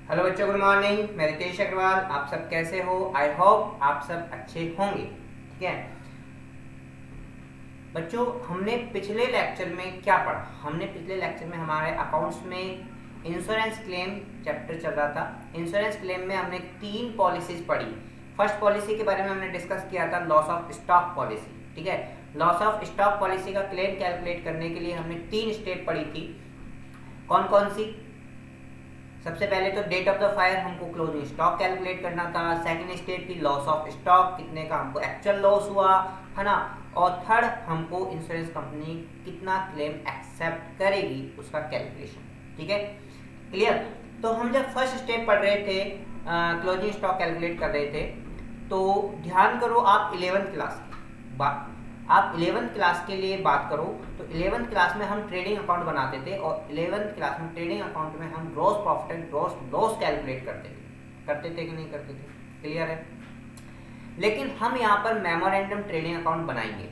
Hello बच्चों, good morning. मैं रितेश अग्रवाल। आप सब कैसे हो? आई होप आप सब अच्छे होंगे। ठीक है बच्चों, हमने पिछले लेक्चर में क्या पढ़ा? हमने पिछले लेक्चर में हमारे अकाउंट्स में इंश्योरेंस क्लेम चैप्टर चल रहा था। इंश्योरेंस क्लेम में हमने 3 पॉलिसीज पढ़ी। फर्स्ट पॉलिसी के बारे में हमने डिस्कस किया था, लॉस ऑफ स्टॉक पॉलिसी। ठीक है, लॉस ऑफ स्टॉक पॉलिसी का क्लेम कैलकुलेट करने के लिए हमने 3 स्टेप पढ़ी थी। कौन कौन सी? सबसे पहले तो डेट ऑफ द फायर हमको क्लोजिंग स्टॉक कैलकुलेट करना था। सेकंड स्टेप की लॉस ऑफ स्टॉक, कितने का हमको एक्चुअल लॉस हुआ, है ना। और थर्ड, हमको इंश्योरेंस कंपनी कितना क्लेम एक्सेप्ट करेगी उसका कैलकुलेशन। ठीक है, क्लियर? तो हम जब फर्स्ट स्टेप पढ़ रहे थे, क्लोजिंग स्टॉक कैलकुलेट कर रहे थे, तो ध्यान करो, आप 11th क्लास आप 11th क्लास के लिए बात करो तो 11th क्लास में हम ट्रेडिंग अकाउंट बनाते थे, और 11th क्लास में ट्रेडिंग अकाउंट में हम gross profit and gross loss calculate करते थे कि नहीं करते थे? क्लियर है? लेकिन हम यहाँ पर मेमोरेंडम ट्रेडिंग अकाउंट बनाएंगे।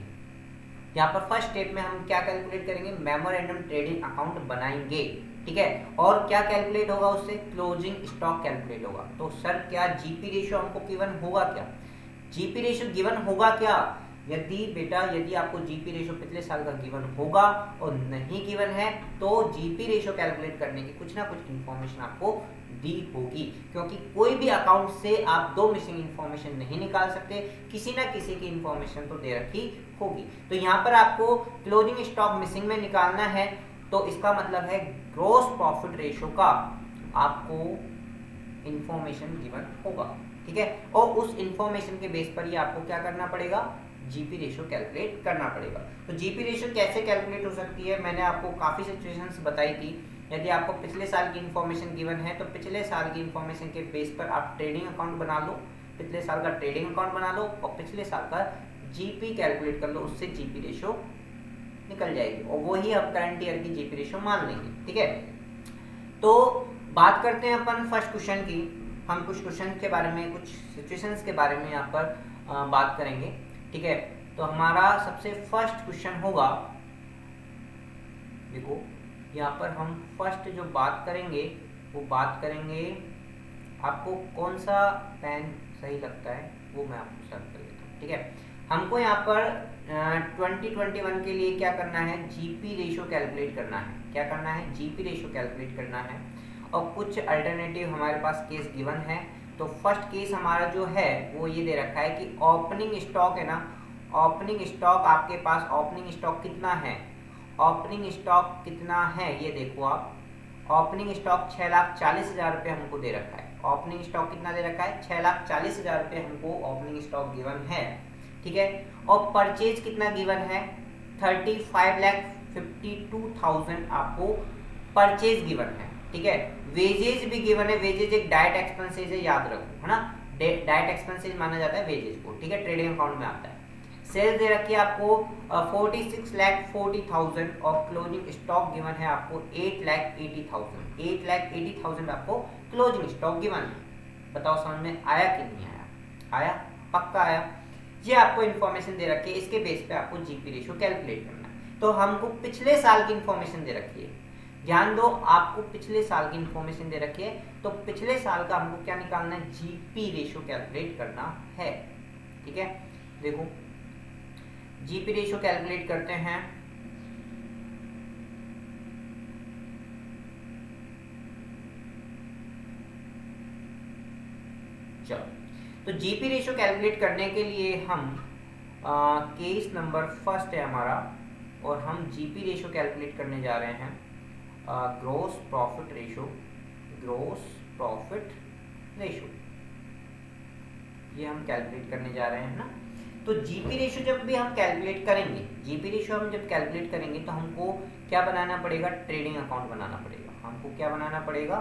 यहाँ पर फर्स्ट स्टेप में हम क्या कैलकुलेट करेंगे? मेमोरेंडम ट्रेडिंग अकाउंट बनाएंगे। ठीक है, और क्या कैलकुलेट होगा उससे? क्लोजिंग स्टॉक कैलकुलेट होगा। तो सर, क्या जीपी रेशियो हमको गिवन होगा? क्या जीपी रेशियो गिवन होगा? क्या यदि आपको जीपी रेशियो पिछले साल का गिवन होगा और नहीं गिवन है, तो जीपी रेशियो कैलकुलेट करने की कुछ ना कुछ इंफॉर्मेशन आपको दी होगी, क्योंकि कोई भी अकाउंट से आप 2 मिसिंग इंफॉर्मेशन नहीं निकाल सकते, किसी ना किसी की इंफॉर्मेशन तो दे रखी होगी। तो यहाँ पर आपको क्लोजिंग स्टॉक मिसिंग में निकालना है, तो इसका मतलब है ग्रॉस प्रॉफिट रेशियो का आपको इंफॉर्मेशन गिवन होगा। ठीक है, और उस इंफॉर्मेशन के बेस पर ही आपको क्या करना पड़ेगा? जीपी रेशियो कैलकुलेट करना पड़ेगा। तो जीपी रेशियो कैसे कैलकुलेट हो सकती है? मैंने आपको काफ़ी सिचुएशंस बताई थी। यदि आपको पिछले साल की इंफॉर्मेशन गिवन है, तो पिछले साल की इंफॉर्मेशन के बेस पर आप ट्रेडिंग अकाउंट बना लो, पिछले साल का ट्रेडिंग अकाउंट बना लो और पिछले साल का जीपी कैलकुलेट कर लो, उससे जीपी रेशियो निकल जाएगी और वही आप करंट ईयर की जीपी रेशियो मान लेंगे। ठीक है, तो बात करते हैं अपन फर्स्ट क्वेश्चन की। हम कुछ क्वेश्चन के बारे में, कुछ सिचुएशंस के बारे में यहाँ पर बात करेंगे। ठीक है, तो हमारा सबसे फर्स्ट क्वेश्चन होगा, देखो यहाँ पर हम फर्स्ट जो बात करेंगे वो बात करेंगे, आपको कौन सा पेन सही लगता है वो मैं आपको सर्च कर देता हूँ। ठीक है, हमको यहाँ पर 2021 के लिए क्या करना है? जीपी रेशियो कैलकुलेट करना है। क्या करना है? जीपी रेशियो कैलकुलेट करना है, और कुछ अल्टरनेटिव हमारे पास केस गिवन है। तो फर्स्ट केस हमारा जो है वो ये दे रखा है कि ओपनिंग स्टॉक है ना, ओपनिंग स्टॉक आपके पास, ओपनिंग स्टॉक कितना है? ओपनिंग स्टॉक कितना है ये देखो आप। ओपनिंग स्टॉक 6,40,000 रुपये हमको दे रखा है। ओपनिंग स्टॉक कितना दे रखा है? 6,40,000 रुपये हमको ओपनिंग स्टॉक गिवन है। ठीक है, और परचेज कितना गिवन है? 35,52,000 आपको परचेज गिवन है। ठीक है, वेजेज भी गिवन है। वेजेज एक डायरेक्ट एक्सपेंसेज है, याद रखो, है ना। डायरेक्ट एक्सपेंसेज माना जाता है वेजेज को। ठीक है, ट्रेडिंग अकाउंट में आता है। सेल्स दे रखी है आपको 46,40,000 और क्लोजिंग स्टॉक गिवन है आपको 8,80,000। 8,80,000 आपको क्लोजिंग स्टॉक गिवन है। बताओ समझ में आया कि नहीं आया? आया, पक्का आया। ये आपको इन्फॉर्मेशन दे रखी है, इसके बेस पे आपको जीपी रेशियो कैलकुलेट करना है। तो हमको पिछले साल की इन्फॉर्मेशन दे रखी है, ध्यान दो, आपको पिछले साल की इंफॉर्मेशन दे रखी है, तो पिछले साल का हमको क्या निकालना है? जीपी रेशियो कैलकुलेट करना है। ठीक है, देखो जीपी रेशियो कैलकुलेट करते हैं। चलो, तो जीपी रेशियो कैलकुलेट करने के लिए हम केस नंबर फर्स्ट है हमारा, और हम जीपी रेशियो कैलकुलेट करने जा रहे हैं gross profit ratio. Gross profit ratio ये हम कैलकुलेट करने जा रहे हैं ना। तो जीपी रेशियो जब भी हम कैलकुलेट करेंगे, जीपी रेशियो हम जब कैलकुलेट करेंगे तो हमको क्या बनाना पड़ेगा? ट्रेडिंग अकाउंट बनाना पड़ेगा। हमको क्या बनाना पड़ेगा?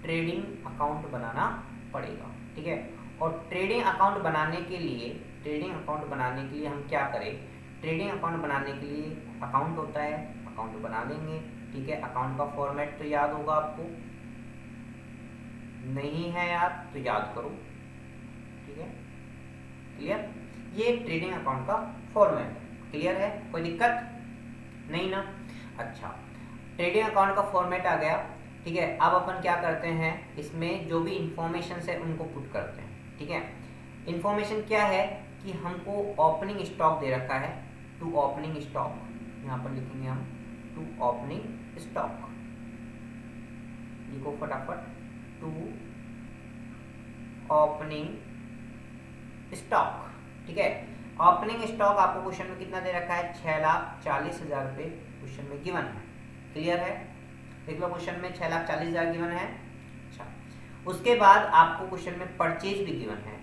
ट्रेडिंग अकाउंट बनाना पड़ेगा। ठीक है, और ट्रेडिंग अकाउंट बनाने के लिए, ट्रेडिंग अकाउंट बनाने के लिए हम क्या करें? ट्रेडिंग अकाउंट बनाने के लिए अकाउंट होता है, अकाउंट बना लेंगे। ठीक है, अकाउंट का फॉर्मेट तो याद होगा आपको, नहीं है याद तो याद करो। ठीक है, क्लियर? ये ट्रेडिंग अकाउंट का फॉर्मेट है। क्लियर है? कोई दिक्कत नहीं ना? अच्छा, ट्रेडिंग अकाउंट का फॉर्मेट आ गया। ठीक है, अब अपन क्या करते हैं, इसमें जो भी इंफॉर्मेशन है उनको पुट करते हैं। ठीक है, इंफॉर्मेशन क्या है कि हमको ओपनिंग स्टॉक दे रखा है, टू ओपनिंग स्टॉक, यहाँ पर लिखेंगे हम टू ओपनिंग स्टॉक, लिखो फटाफट, टू ओपनिंग स्टॉक। ठीक है, ओपनिंग स्टॉक आपको क्वेश्चन में कितना दे रखा है, 6,40,000 रुपये क्वेश्चन में गिवन है। क्लियर है, देख लो क्वेश्चन में 6,40,000 गिवन है। अच्छा, उसके बाद आपको क्वेश्चन में परचेज भी गिवन है,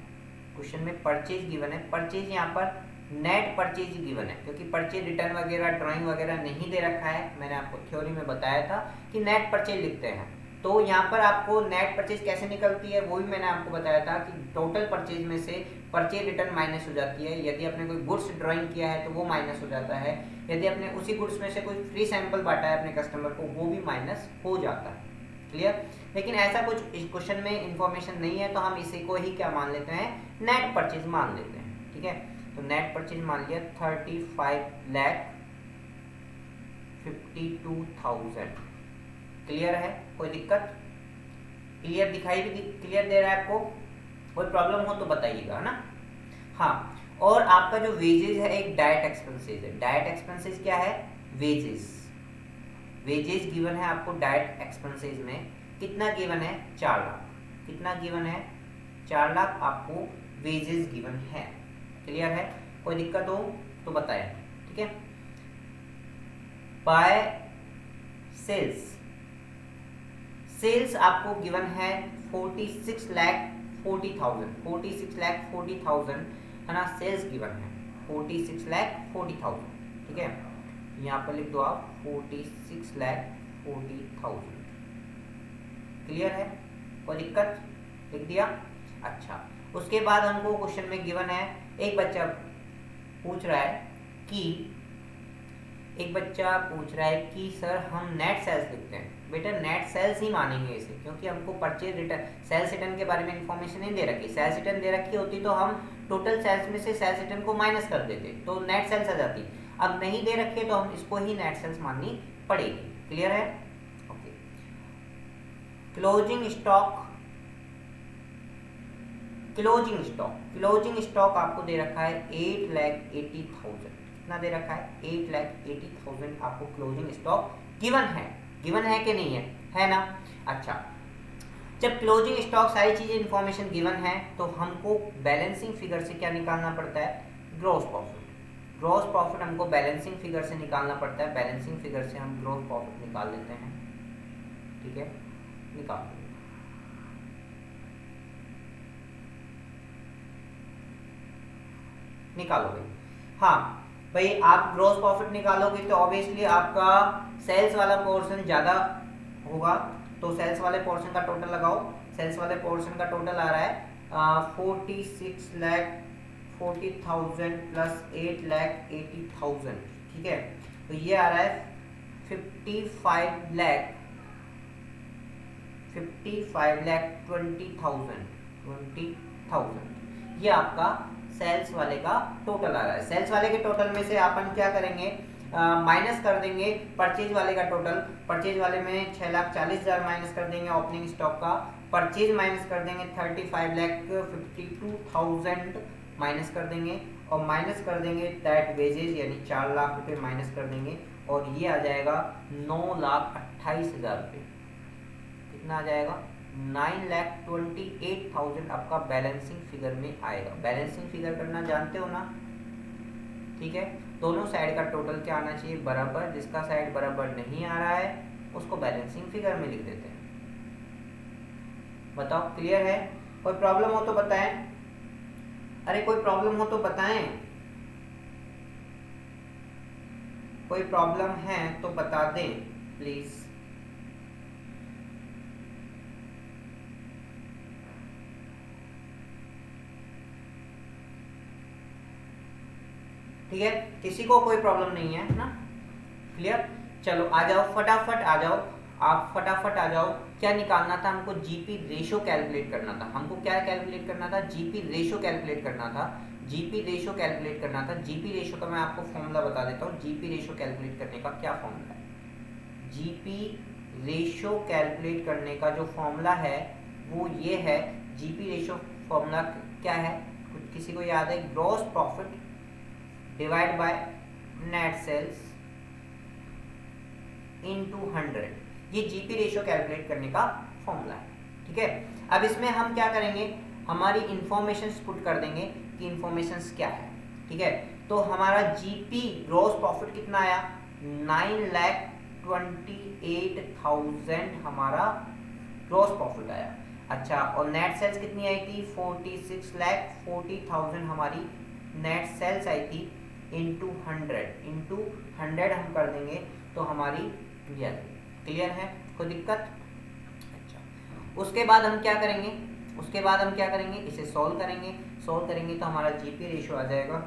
क्वेश्चन में परचेज गिवन है। परचेज यहाँ पर नेट परचेज गिवन है, क्योंकि परचेज रिटर्न वगैरह ड्राइंग वगैरह नहीं दे रखा है। मैंने आपको थ्योरी में बताया था कि नेट परचेज लिखते हैं, तो यहाँ पर आपको नेट परचेज कैसे निकलती है वो भी मैंने आपको बताया था कि टोटल परचेज में से परचेज रिटर्न माइनस हो जाती है। यदि आपने कोई गुड्स ड्राइंग किया है तो वो माइनस हो जाता है, यदि आपने उसी गुड्स में से कोई फ्री सैंपल बांटा है अपने कस्टमर को वो भी माइनस हो जाता है। क्लियर, लेकिन ऐसा कुछ इस क्वेश्चन में इंफॉर्मेशन नहीं है, तो हम इसी को ही क्या मान लेते हैं, नेट परचेज मान लेते हैं। ठीक है, तो नेट परचेज मान लिया 35,52,000। क्लियर है, कोई दिक्कत, क्लियर दिखाई भी क्लियर दे रहा है आपको, कोई प्रॉब्लम हो तो बताइएगा, है ना। हाँ, और आपका जो वेजेस है एक डायरेक्ट एक्सपेंसेस है। डायरेक्ट एक्सपेंसेस क्या है, वेजेस, वेजेस गिवन है आपको डायरेक्ट एक्सपेंसेस में, कितना गिवन है, 4 लाख। कितना गिवन है, 4 लाख आपको वेजेस गिवन है। क्लियर है, कोई दिक्कत हो तो बताएं। ठीक है, बाय सेल्स, सेल्स आपको गिवन है 46,40,000, 46,40,000 है ना, सेल्स गिवन है 46,40,000। ठीक है, यहाँ पर लिख दो आप 46,40,000। क्लियर है, कोई दिक्कत, लिख दिया। अच्छा, उसके बाद हमको क्वेश्चन में गिवन है, एक बच्चा पूछ रहा है कि सर हम नेट सेल्स लिखते हैं। बेटा नेट सेल्स ही मानेंगे इसे, क्योंकि हमको परचेज रिटर्न, सेल्स रिटर्न के बारे में इंफॉर्मेशन नहीं दे रखी। सेल्स रिटर्न दे रखी होती तो हम टोटल सेल्स में से सेल्स रिटर्न को माइनस कर देते तो नेट सेल्स आ जाती। अब नहीं दे रखी तो हम इसको ही नेट सेल्स माननी पड़ेगी। क्लियर है, okay. Closing stock, closing stock आपको दे रखा है 8,80,000। कितना दे रखा है, 8,80,000 आपको क्लोजिंग स्टॉक गिवन है। गिवन है कि नहीं है ना। अच्छा, जब क्लोजिंग स्टॉक सारी चीजें इंफॉर्मेशन गिवन है तो हमको बैलेंसिंग फिगर से क्या निकालना पड़ता है, ग्रॉस प्रॉफिट। ग्रॉस प्रॉफिट हमको बैलेंसिंग फिगर से निकालना पड़ता है। बैलेंसिंग फिगर से हम ग्रॉस प्रॉफिट निकाल लेते हैं। ठीक है, निकालो भाई। हाँ भाई, आप ग्रॉस प्रॉफिट निकालोगे तो ऑब्वियसली आपका सेल्स वाला पोर्शन ज़्यादा होगा, तो सेल्स वाले पोर्शन का टोटल लगाओ। सेल्स वाले पोर्शन का टोटल आ रहा है 46,40,000 प्लस 8,80,000। ठीक है, तो ये आ रहा है 55,20,000। ये आपका सेल्स वाले का टोटल आ रहा है। सेल्स वाले के टोटल में से अपन क्या करेंगे, माइनस कर देंगे परचेज वाले का टोटल। परचेज वाले में 6,40,000 माइनस कर देंगे ओपनिंग स्टॉक का, परचेज माइनस कर देंगे 35,52,000 माइनस कर देंगे, और माइनस कर देंगे दैट वेजेज यानी 4 लाख रुपए माइनस कर देंगे, और ये आ जाएगा 9,28,000 रुपये। कितना आ जाएगा, 9,28,000 आपका बैलेंसिंग फिगर में आएगा। बैलेंसिंग फिगर करना जानते हो ना। ठीक है, दोनों साइड का टोटल क्या आना चाहिए, बराबर। जिसका साइड बराबर नहीं आ रहा है उसको बैलेंसिंग फिगर में लिख देते हैं। बताओ, क्लियर है, कोई प्रॉब्लम हो तो बताएं। अरे कोई प्रॉब्लम हो तो बताएं, कोई प्रॉब्लम है तो बता दें प्लीज। ठीक है, किसी को कोई प्रॉब्लम नहीं है ना, क्लियर। चलो आ जाओ, फटाफट आ जाओ, आप फटाफट आ जाओ। क्या निकालना था हमको, जीपी रेशो कैलकुलेट करना था। हमको क्या कैलकुलेट करना था, जीपी रेशो कैलकुलेट करना था। जीपी रेशो कैलकुलेट करना था। जीपी रेशो का मैं आपको फॉर्मूला बता देता हूँ। जीपी रेशो कैलकुलेट करने का क्या फॉर्मूला है, जीपी रेशो कैलकुलेट करने का जो फॉर्मूला है वो ये है। जीपी रेशो फॉर्मूला क्या है, कुछ किसी को याद है? Gross profit divide by net sales into 100, ये जीपी रेशो कैलकुलेट करने का फॉर्मूला है। ठीक है, अब इसमें हम क्या करेंगे, हमारी इंफॉर्मेशन पुट कर देंगे कि इंफॉर्मेशन क्या है। ठीक है, तो हमारा जीपी ग्रॉस प्रॉफिट कितना आया, 9,28,000 हमारा ग्रॉस प्रॉफिट आया। अच्छा, और नेट सेल्स कितनी आई थी, 46,40,000 हमारी नेट सेल्स आई थी इंटू 100 हम कर देंगे तो हमारी क्लियर है, कोई दिक्कत? अच्छा, उसके बाद हम क्या करेंगे, इसे सॉल्व करेंगे तो हमारा जीपी रेशियो आ जाएगा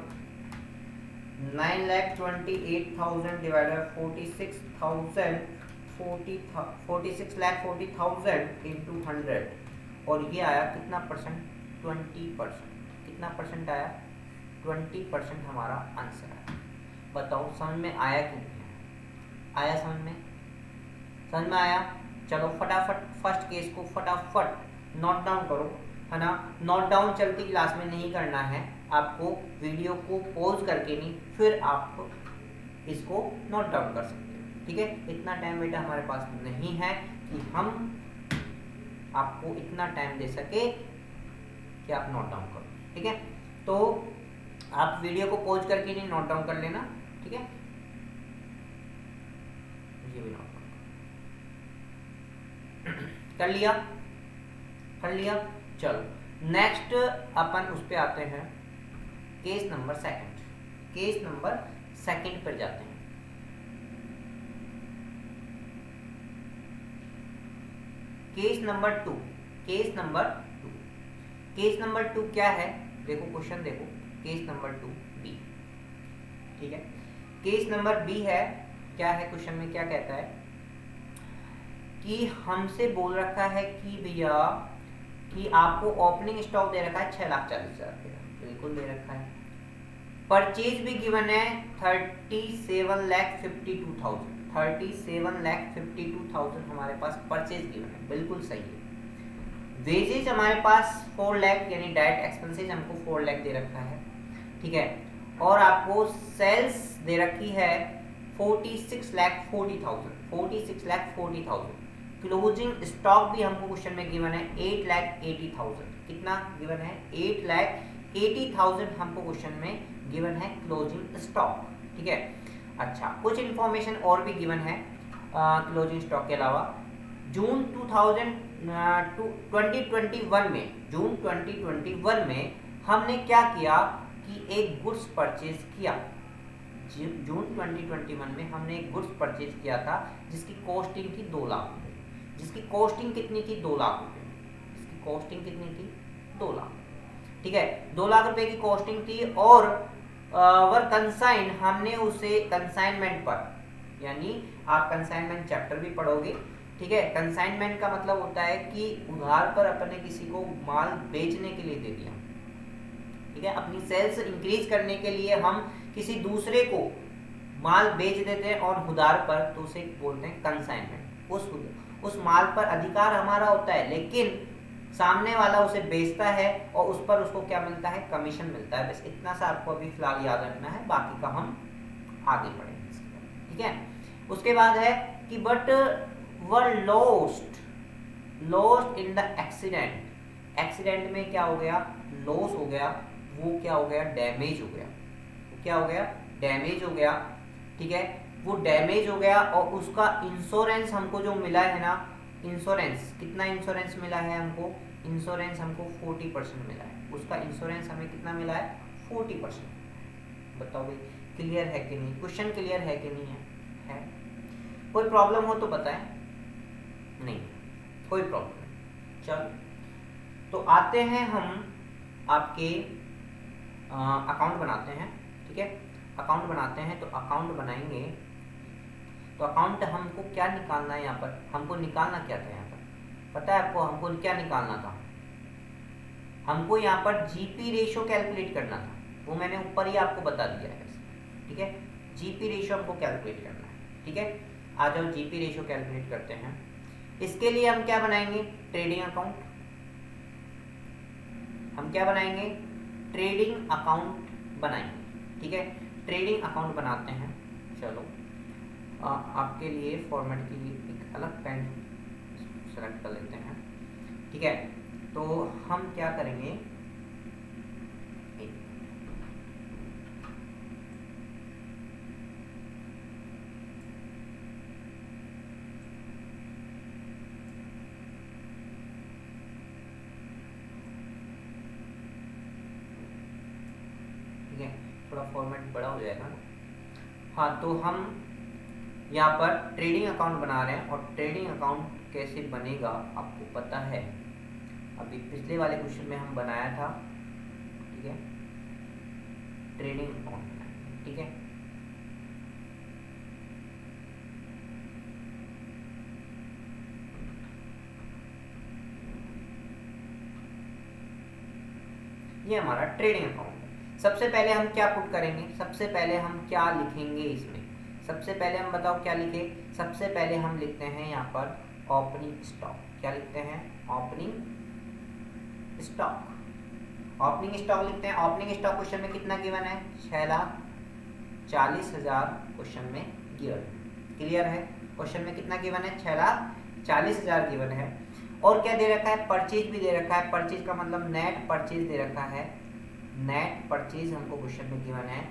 9,28,000 डिवाइडेड 46,40,000 इंटू 100, और ये आया कितना परसेंट, 20%। कितना परसेंट आया, 20% हमारा आंसर आया। बताओ समझ में आया कि नहीं आया? समझ में आया? चलो फटाफट फर्स्ट केस को फटाफट नोट डाउन करो, है ना। नोट डाउन चलती क्लास में नहीं करना है आपको, वीडियो को पॉज करके नहीं, फिर आप इसको नोट डाउन कर सकते हो। ठीक है, इतना टाइम बेटा हमारे पास नहीं है कि हम आपको इतना टाइम दे सके कि आप नोट डाउन करो। ठीक है, तो आप वीडियो को पॉज करके नहीं, नोट डाउन कर लेना। ठीक है, ये भी नोट कर लिया। चलो नेक्स्ट अपन उस पे आते हैं, केस नंबर सेकंड पर जाते हैं। केस नंबर टू क्या है, देखो क्वेश्चन देखो, केस नंबर 2 बी। ठीक है, केस नंबर बी है, क्या है क्वेश्चन में, क्या कहता है कि हमसे बोल रखा है कि भैया कि आपको ओपनिंग स्टॉक दे रखा है 6,40,000 रुपये, बिल्कुल दे रखा है। परचेज भी गिवन है 37,52,000 हमारे पास परचेज गिवन है, बिल्कुल सही है। वेजेज हमारे पास 4 लाख यानी डायरेक्ट एक्सपेंसेज हमको 4 लाख दे रखा है। ठीक है, और आपको सेल्स दे रखी है 46,40,000। क्लोजिंग स्टॉक भी हमको क्वेश्चन में गिवन है 8,80,000। कितना गिवन है, 8,80,000 हमको क्वेश्चन में गिवन है क्लोजिंग स्टॉक। ठीक है, अच्छा कुछ इंफॉर्मेशन और भी गिवन है क्लोजिंग स्टॉक के अलावा। जून 2021 में हमने क्या किया कि एक गुड्स परचेज किया। जून 2021 में हमने एक गुड्स परचेज किया था जिसकी कॉस्टिंग थी 2 लाख रुपये। जिसकी कॉस्टिंग कितनी थी, 2 लाख रुपये। इसकी कॉस्टिंग कितनी थी, 2 लाख। ठीक है, 2 लाख रुपए की कॉस्टिंग थी, और वर कंसाइन हमने उसे कंसाइनमेंट पर, यानी आप कंसाइनमेंट चैप्टर भी पढ़ोगे। ठीक है, कंसाइनमेंट का मतलब होता है कि उधार पर अपने किसी को माल बेचने के लिए दे दिया। ठीक है, अपनी सेल्स इंक्रीज करने के लिए हम किसी दूसरे को माल बेच देते हैं और उधार पर, तो उसे बोलते हैं कंसाइनमेंट। उस माल पर अधिकार हमारा होता है, लेकिन सामने वाला उसे बेचता है और उस पर उसको क्या मिलता है, कमीशन मिलता है। बस इतना सा आपको अभी फिलहाल याद रखना है, बाकी का हम आगे पढ़ेंगे। ठीक है, उसके बाद है कि but were lost in the accident में क्या हो गया, लॉस हो गया, वो क्या हो गया, डैमेज हो गया। ठीक है, वो डैमेज हो गया, और उसका इंश्योरेंस हमको जो मिला है ना, इंश्योरेंस कितना इंश्योरेंस मिला है हमको, इंश्योरेंस हमको 40% मिला है। उसका इंश्योरेंस हमें कितना मिला है, 40%। बताओ भाई क्लियर है कि नहीं, क्वेश्चन क्लियर है कि नहीं है? कोई प्रॉब्लम हो तो बताएं, नहीं कोई प्रॉब्लम नहीं। चलो तो आते हैं हम आपके अकाउंट बनाते हैं। ठीक है, अकाउंट बनाते हैं, तो अकाउंट बनाएंगे तो अकाउंट हमको क्या निकालना है, यहाँ पर हमको निकालना क्या था, यहाँ पर पता है आपको हमको क्या निकालना था, हमको यहाँ पर जीपी रेशियो कैलकुलेट करना था, वो मैंने ऊपर ही आपको बता दिया है। ठीक है, जीपी रेशियो हमको कैलकुलेट करना है। ठीक है, आ जाओ जीपी रेशियो कैलकुलेट करते हैं। इसके लिए हम क्या बनाएंगे, ट्रेडिंग अकाउंट। हम क्या बनाएंगे, ट्रेडिंग अकाउंट बनाएंगे। ठीक है, ट्रेडिंग अकाउंट बनाते हैं। चलो आपके लिए फॉर्मेट के लिए एक अलग पेन सेलेक्ट कर लेते हैं। ठीक है, तो हम क्या करेंगे, ठीक है, थोड़ा फॉर्मेट बड़ा हो जाएगा ना। हाँ, तो हम यहाँ पर ट्रेडिंग अकाउंट बना रहे हैं, और ट्रेडिंग अकाउंट कैसे बनेगा आपको पता है, अभी पिछले वाले क्वेश्चन में हम बनाया था। ठीक है, ट्रेडिंग अकाउंट। ठीक है, ये हमारा ट्रेडिंग अकाउंट है। सबसे पहले हम क्या पुट करेंगे, सबसे पहले हम क्या लिखेंगे इसमें, सबसे पहले हम बताओ क्या लिखे। सबसे पहले हम लिखते हैं यहाँ पर ओपनिंग स्टॉक। क्या लिखते हैं, ओपनिंग स्टॉक। ओपनिंग स्टॉक लिखते हैं। ओपनिंग स्टॉक क्वेश्चन में कितना गिवन है, 6,40,000 क्वेश्चन में गिवन। क्लियर है, क्वेश्चन में कितना गिवन है, 6,40,000 गिवन है। और क्या दे रखा है, परचेज भी दे रखा है। परचेज का मतलब नेट परचेज दे रखा है। नेट परचेज हमको क्वेश्चन में गिवन है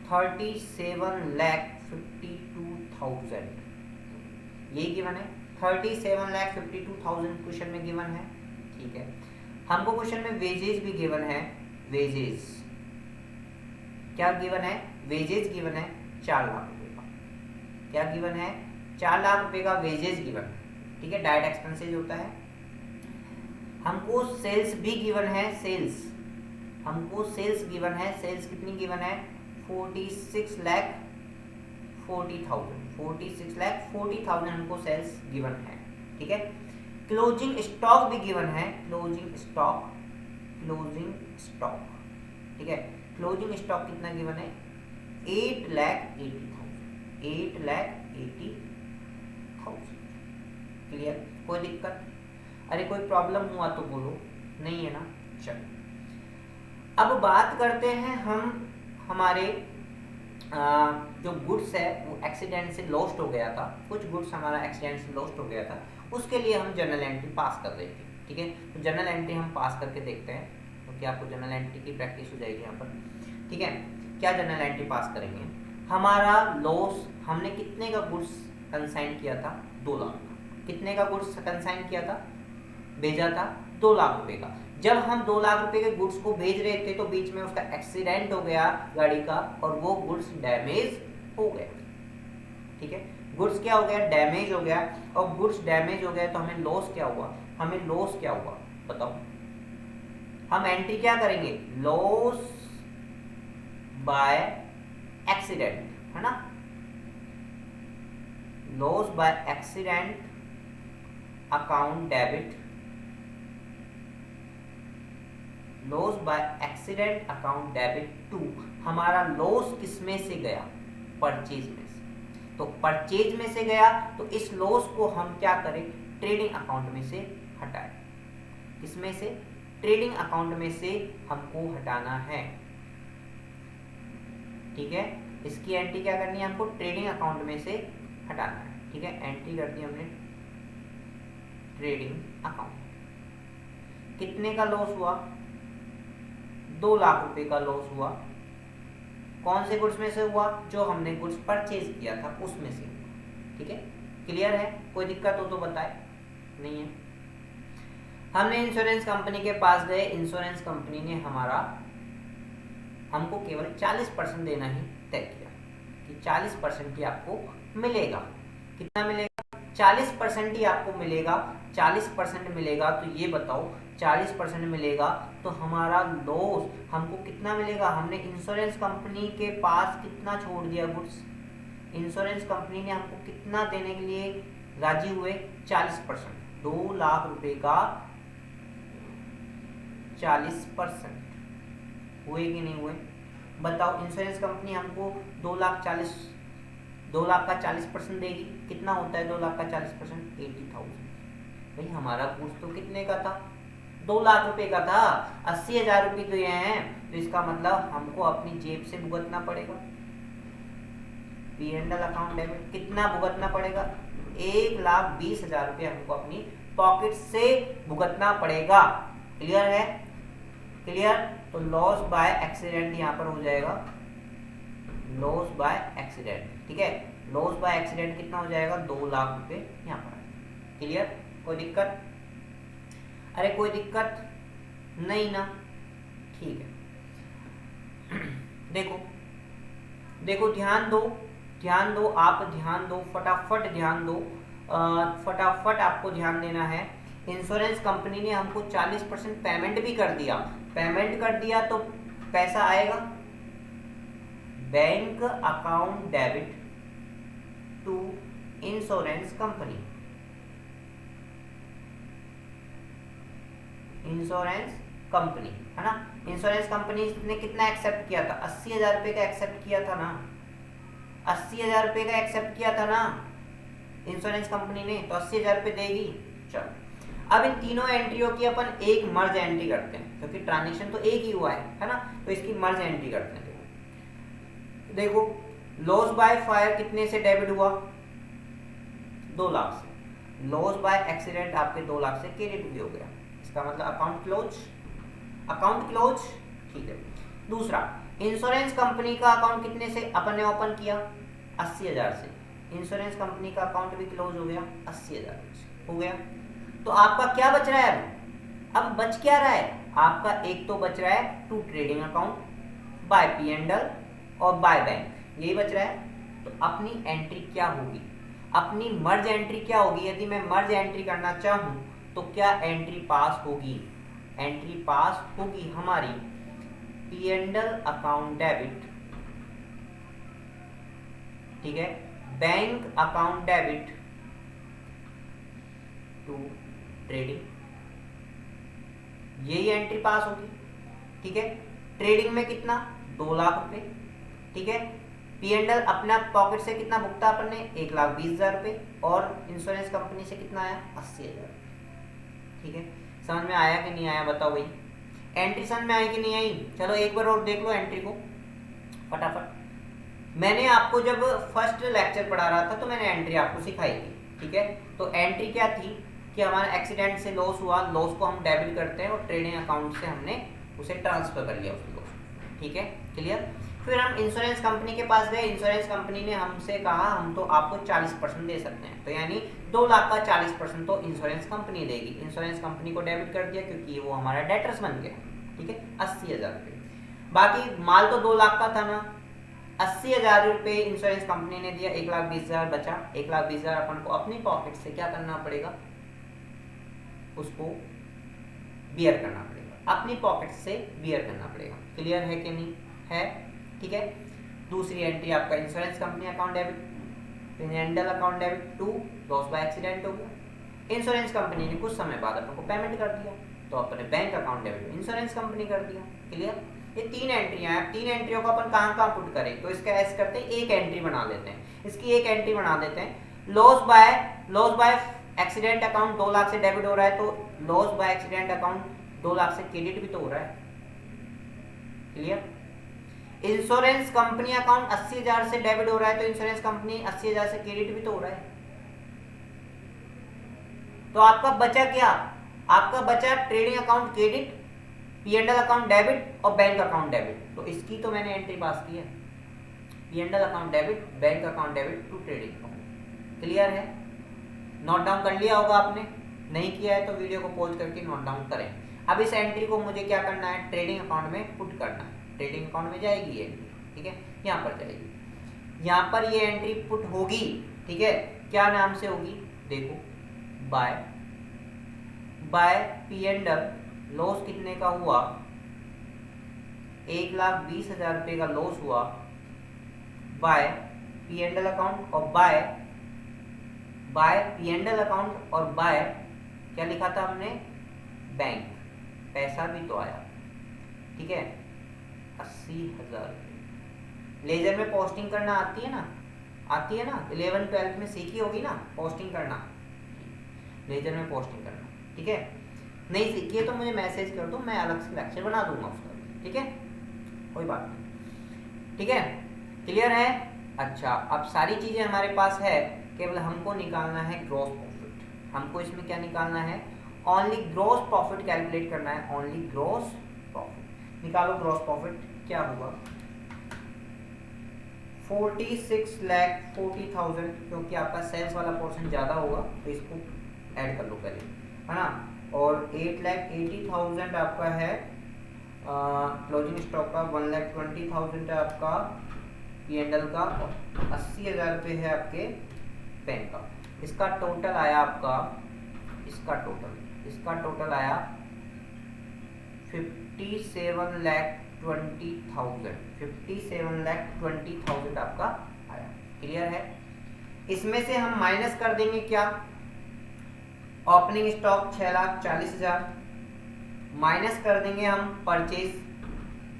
37,52,000, यही गिवन है। 37,52,000 क्वेश्चन में गिवन है। ठीक है, हमको क्वेश्चन में वेजेज भी गिवन है। वेजेज क्या गिवन है, वेजेज गिवन है 4 लाख रुपए का। क्या गिवन है, 4 लाख रुपए का वेजेज गिवन है। ठीक है, डायरेक्ट एक्सपेंसेज होता है। हमको सेल्स भी गिवन है। सेल्स हमको सेल्स गिवन है। सेल्स कितनी गिवन है, 46,40,000। 46,40,000 हमको सेल्स गिवन है। ठीक है, क्लोजिंग स्टॉक भी गिवन है। Closing stock, closing stock. ठीक है, क्लोजिंग स्टॉक कितना गिवन है, 8,80,000। 8,80,000। क्लियर, कोई दिक्कत, अरे कोई प्रॉब्लम हुआ तो बोलो, नहीं है ना। चलो अब बात करते हैं हम हमारे जो गुड्स है वो एक्सीडेंट से लॉस्ट हो गया था। कुछ गुड्स हमारा एक्सीडेंट से लॉस्ट हो गया था, उसके लिए हम जर्नल एंट्री पास कर रहे थे। ठीक है, तो जर्नल एंट्री हम पास करके देखते हैं, क्योंकि तो आपको जर्नल एंट्री की प्रैक्टिस हो जाएगी यहाँ पर। ठीक है, क्या जर्नल एंट्री पास करेंगे, हमारा लॉस, हमने कितने का गुड्स कंसाइन किया था, 2 लाख। कितने का गुड्स कंसाइन किया था, भेजा था 2 लाख रुपए का। जब हम 2 लाख रुपए के गुड्स को भेज रहे थे तो बीच में उसका एक्सीडेंट हो गया गाड़ी का, और वो गुड्स डैमेज हो गया। ठीक है, गुड्स क्या हो गया, डैमेज हो गया। और गुड्स डैमेज हो गया तो हमें लॉस क्या हुआ, हमें लॉस क्या हुआ बताओ। हम एंट्री क्या करेंगे, लॉस बाय एक्सीडेंट, है ना। Loss by accident account debit, loss by accident account debit to, हमारा लॉस किसमें से गया, परचेज में से। तो परचेज में से गया तो इस लॉस को हम क्या करें, ट्रेडिंग अकाउंट में से हटाएं। किसमें से, ट्रेडिंग अकाउंट में से हमको हटाना है। ठीक है, इसकी एंट्री क्या करनी है, हमको ट्रेडिंग अकाउंट में से हटाना है। ठीक है, एंट्री कर दी हमने ट्रेडिंग अकाउंट। कितने का लॉस हुआ, 2 लाख रुपए का लॉस हुआ। कौन से गुड्स में से हुआ, जो हमने गुड्स परचेज किया था उसमें से। ठीक है, क्लियर है, कोई दिक्कत हो तो बताए, नहीं है। हमने इंश्योरेंस कंपनी के पास गए, इंश्योरेंस कंपनी ने हमको केवल 40% देना ही तय किया कि 40% ही आपको मिलेगा। कितना मिलेगा, 40% ही आपको मिलेगा। 40% मिलेगा तो ये बताओ, 40% मिलेगा तो हमारा लॉस हमको कितना मिलेगा। हमने इंश्योरेंस कंपनी के पास कितना छोड़ दिया गुड्स, इंश्योरेंस कंपनी ने हमको कितना देने के लिए राजी हुए, 40%। 2 लाख रुपए का 40% हुए कि नहीं हुए बताओ। इंश्योरेंस कंपनी हमको 2,40,000 2 लाख का 40% देगी, कितना होता है 2 लाख का 40%? 80,000। भाई हमारा गुड्स तो कितने का था? 2 लाख रुपए का था, 80,000 रुपये तो ये हैं, तो इसका मतलब हमको अपनी जेब से भुगतना पड़ेगा। P and L account debit कितना भुगतना पड़ेगा? 1,20,000 रुपये हमको अपनी पॉकेट से भुगतना पड़ेगा। क्लियर है? क्लियर? तो लॉस बाय एक्सीडेंट यहाँ पर हो जाएगा, लॉस बाय एक्सीडेंट। ठीक है, लॉस बाय एक्सीडेंट कितना हो जाएगा? 2 लाख रुपए यहाँ पर। क्लियर? कोई दिक्कत? अरे कोई दिक्कत नहीं ना? ठीक है। देखो देखो, ध्यान दो, ध्यान दो, आप ध्यान दो, फटाफट ध्यान दो, फटाफट आपको ध्यान देना है। इंश्योरेंस कंपनी ने हमको 40% पेमेंट भी कर दिया। पेमेंट कर दिया तो पैसा आएगा bank account debit to insurance company. Insurance company है ना, इंश्योरेंस कंपनी ने कितना एक्सेप्ट किया था? 80,000 रुपये का एक्सेप्ट किया था ना, 80,000 रुपये का एक्सेप्ट किया था ना इंश्योरेंस कंपनी ने, तो 80,000 रुपये देगी। चलो अब इन तीनों एंट्रियों की अपन एक मर्ज एंट्री करते हैं, क्योंकि ट्रांजेक्शन तो एक ही हुआ है ना, तो इसकी मर्ज एंट्री करते हैं। देखो लॉस बाय फायर कितने से डेबिट हुआ? 2 लाख से। लॉस बाय एक्सीडेंट आपके 2 लाख से क्रेडिट भी हो गया, इसका मतलब अकाउंट क्लोज, अकाउंट क्लोज। ठीक है। दूसरा, इंश्योरेंस कंपनी का अकाउंट कितने से अपन ने ओपन किया? 80,000 से। इंश्योरेंस कंपनी का अकाउंट भी क्लोज हो गया 80,000 से, हो गया। तो आपका क्या बच रहा है? अब बच क्या रहा है आपका? एक तो बच रहा है to trading account by P and L और बाय बैंक, यही बच रहा है। तो अपनी एंट्री क्या होगी? अपनी मर्ज एंट्री क्या होगी? यदि मैं मर्ज एंट्री करना चाहूं तो क्या एंट्री पास होगी? एंट्री पास होगी हमारी P and L account debit, ठीक है, bank account debit to trading, यही एंट्री पास होगी। ठीक है, ट्रेडिंग में कितना? 2 लाख रुपए। ठीक है, पी एंड एल अपना पॉकेट से कितना भुगता अपन ने? 1,20,000 रुपए, और इंश्योरेंस कंपनी से कितना आया? 80,000। ठीक है, समझ में आया कि नहीं आया बताओ भाई? एंट्री समझ में आई कि नहीं आई? चलो एक बार और देख लो एंट्री को फटाफट। मैंने आपको जब फर्स्ट लेक्चर पढ़ा रहा था तो मैंने एंट्री आपको सिखाई थी। ठीक है, तो एंट्री क्या थी कि हमारा एक्सीडेंट से लॉस हुआ, लॉस को हम डेबिट करते हैं और ट्रेडिंग अकाउंट से हमने उसे ट्रांसफर कर लिया उस लॉस। ठीक है, क्लियर? फिर हम इंश्योरेंस कंपनी के पास गए, इंश्योरेंस कंपनी ने हमसे कहा हम तो आपको 40% दे सकते हैं, तो यानी 2 लाख का 40% तो इंश्योरेंस कंपनी देगी। इंश्योरेंस कंपनी को डेबिट कर दिया क्योंकि वो हमारा डेटर्स बन गया। ठीक है, 80,000 रुपये। बाकी माल तो 2 लाख का था ना, 80,000 रुपये इंश्योरेंस कंपनी ने दिया, 1,20,000 बचा। 1,20,000 अपन को अपनी पॉकेट से क्या करना पड़ेगा? उसको बियर करना पड़ेगा, अपनी पॉकेट से बियर करना पड़ेगा। क्लियर है कि नहीं है? ठीक है, दूसरी एंट्री आपका insurance company account debit, P and L account debit to loss by accident हो गया। इंश्योरेंस कंपनी ने कुछ समय बाद अपन को पेमेंट कर दिया, तो अपने bank account debit insurance company कर दिया। क्लियर? ये 3 एंट्रियां हैं। 3 एंट्रियों को अपन कहाँ पुट करें? तो इसका ऐसे करते हैं, एक एंट्री बना लेते हैं, इसकी एक एंट्री बना देते हैं। Loss by accident account 2 lakh से डेबिट हो रहा है, तो loss by accident account 2 lakh से क्रेडिट भी तो हो रहा है। क्लियर? इंश्योरेंस कंपनी अकाउंट 80,000 से डेबिट हो रहा है, तो इंश्योरेंस कंपनी 80,000 से क्रेडिट भी तो हो रहा है। तो आपका बचा क्या? आपका बचा trading account credit, P and L account debit और बैंक अकाउंट डेबिट। तो इसकी तो मैंने एंट्री पास की है, P and L account debit, bank account debit to trading account. Clear है? नोट डाउन कर लिया होगा आपने, नहीं किया है तो वीडियो को पॉज करके नोट डाउन करें। अब इस एंट्री को मुझे क्या करना है? ट्रेडिंग अकाउंट में पुट करना है। ट्रेडिंग अकाउंट में जाएगी ये एंट्री, ठीक है, यहाँ पर जाएगी, यहाँ पर ये एंट्री पुट होगी। ठीक है, क्या नाम से होगी? देखो, by P and L, loss कितने का हुआ? 1,20,000 रुपये का लॉस हुआ, by P and L account और by P and L account और बाय क्या लिखा था हमने? बैंक। पैसा भी तो आया। ठीक है, 80,000 रुपये। लेजर में पोस्टिंग करना आती है ना, आती है ना, 11th-12th में सीखी होगी ना पोस्टिंग करना, लेजर में पोस्टिंग करना, ठीक है। नहीं सीखी है तो मुझे मैसेज कर दो, मैं अलग से लेक्चर बना दूंगा उसका, ठीक है, कोई बात नहीं, ठीक है, क्लियर है। अच्छा, अब सारी चीज़ें हमारे पास है, केवल हमको निकालना है ग्रॉस प्रॉफिट। हमको इसमें क्या निकालना है, ओनली ग्रॉस प्रॉफिट कैलकुलेट करना है, ओनली ग्रॉस प्रॉफिट। निकालो ग्रॉस प्रॉफिट, क्या होगा 46,40,000, क्योंकि आपका सेल्स वाला पोर्शन ज़्यादा होगा तो इसको ऐड कर लो पहले, है ना। और 8,80,000 आपका है क्लोजिंग स्टॉक का, 1,20,000 है आपका P&L का, 80,000 रुपये है आपके पेन का। इसका टोटल आया आपका, इसका टोटल आया 57,20,000 आपका आया, क्लियर है। इसमें से हम माइनस कर देंगे क्या, ओपनिंग स्टॉक 6,40,000, माइनस कर देंगे हम परचेज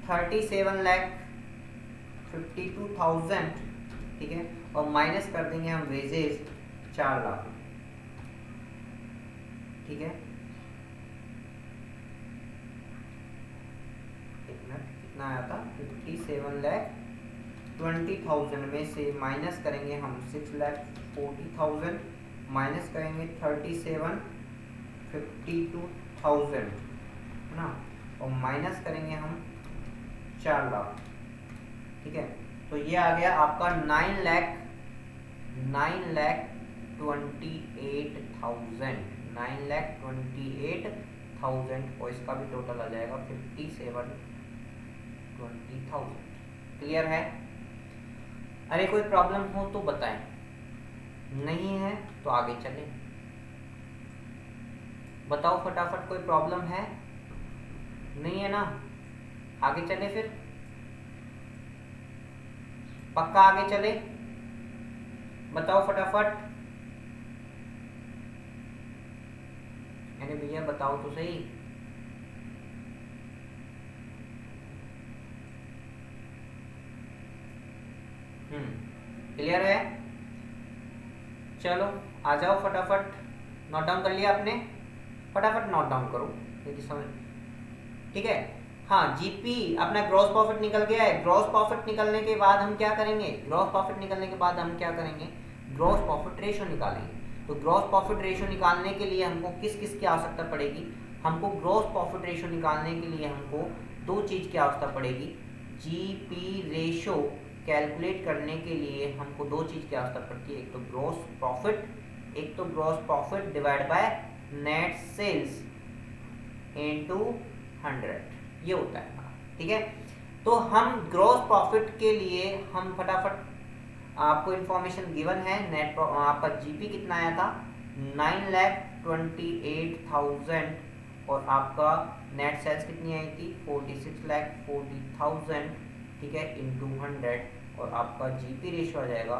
37,52,000, ठीक है, और माइनस कर देंगे हम वेजेस 4 लाख, ठीक है। कितना आया था 57,20,000 में से माइनस करेंगे हम 6,40,000, माइनस करेंगे 37,52,000, है ना, और माइनस करेंगे हम 4 लाख, ठीक है। तो ये आ गया आपका 9,28,000, और इसका भी टोटल आ जाएगा 57,20,000, क्लियर है। अरे कोई प्रॉब्लम हो तो बताएं, नहीं है तो आगे चलें, बताओ फटाफट, कोई प्रॉब्लम है, नहीं है ना, आगे चले फिर, पक्का आगे चले, बताओ फटाफट, अरे भैया बताओ तो सही। क्लियर है, चलो आ जाओ फटाफट, नोट डाउन कर लिया आपने, फटाफट नोट डाउन करो यदि समझ, ठीक है। हाँ, जीपी अपना ग्रॉस प्रॉफिट निकल गया है। ग्रॉस प्रॉफिट निकलने के बाद हम क्या करेंगे, ग्रॉस प्रॉफिट रेशियो निकालेंगे। तो ग्रॉस प्रॉफिट रेशियो निकालने के लिए हमको किस किस की आवश्यकता पड़ेगी, हमको ग्रॉस प्रॉफिट रेशियो निकालने के लिए हमको 2 चीज़ की आवश्यकता पड़ेगी। जीपी रेशियो कैलकुलेट करने के लिए हमको 2 चीज़ की आवश्यकता पड़ती है, एक तो gross profit divide by net sales into 100, ये होता है, ठीक है। तो हम ग्रॉस प्रॉफिट के लिए हम फटाफट, आपको इन्फॉर्मेशन गिवन है, नेट आपका जीपी कितना आया था 9,28,000, और आपका नेट सेल्स कितनी आई थी 46,40,000, ठीक है, इनटू 100, और आपका जीपी रेशियो आ जाएगा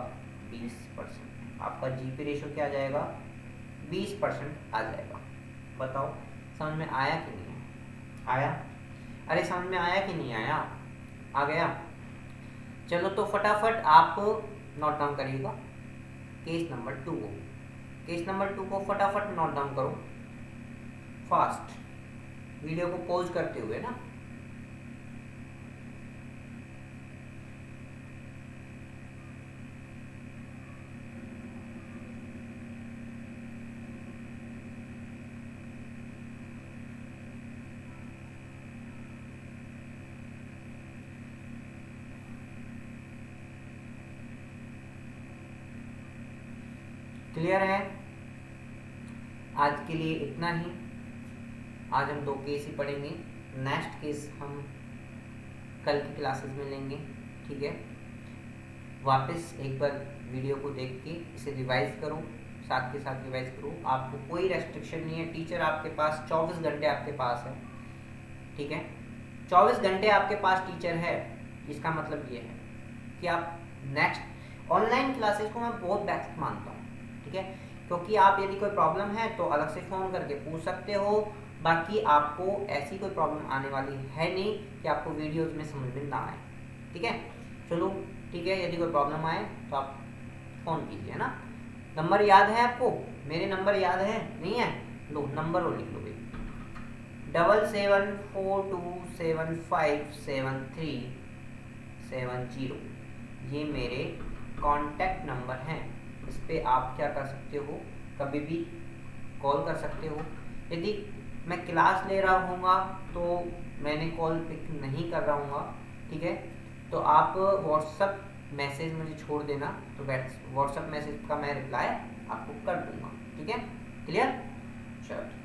20%। आपका जीपी रेशियो क्या आ जाएगा 20% आ जाएगा। बताओ समझ में आया कि नहीं आया, अरे समझ में आया कि नहीं आया, आ गया। चलो तो फटाफट आप नोट डाउन करिएगा केस नंबर 2 को फटाफट नोट डाउन करो फास्ट, वीडियो को पॉज करते हुए ना। क्लियर है, आज के लिए इतना ही। आज हम 2 केस ही पढ़ेंगे, नेक्स्ट केस हम कल की क्लासेस में लेंगे, ठीक है। वापस एक बार वीडियो को देख के इसे रिवाइज करो, साथ के साथ रिवाइज करो। आपको कोई रेस्ट्रिक्शन नहीं है, टीचर आपके पास 24 घंटे आपके पास है, ठीक है। 24 घंटे आपके पास टीचर है, इसका मतलब ये है कि आप नेक्स्ट ऑनलाइन क्लासेस को मैं बहुत बेस्ट मानता हूँ, ठीक है, क्योंकि आप यदि कोई प्रॉब्लम है तो अलग से फ़ोन करके पूछ सकते हो। बाकी आपको ऐसी कोई प्रॉब्लम आने वाली है नहीं कि आपको वीडियोस में समझ में ना आए, ठीक है। चलो ठीक है, यदि कोई प्रॉब्लम आए तो आप फ़ोन कीजिए ना। नंबर याद है आपको? मेरे नंबर याद है नहीं है? लो नंबर वो लिख लो भाई, 7742757370। ये मेरे कॉन्टैक्ट नंबर हैं। इस पे आप क्या कर सकते हो, कभी भी कॉल कर सकते हो। यदि मैं क्लास ले रहा हूँगा तो मैंने कॉल पिक नहीं कर रहा हूँगा, ठीक है, तो आप व्हाट्सअप मैसेज मुझे छोड़ देना, तो व्हाट्सअप मैसेज का मैं रिप्लाई आपको कर दूँगा, ठीक है, क्लियर? चलो।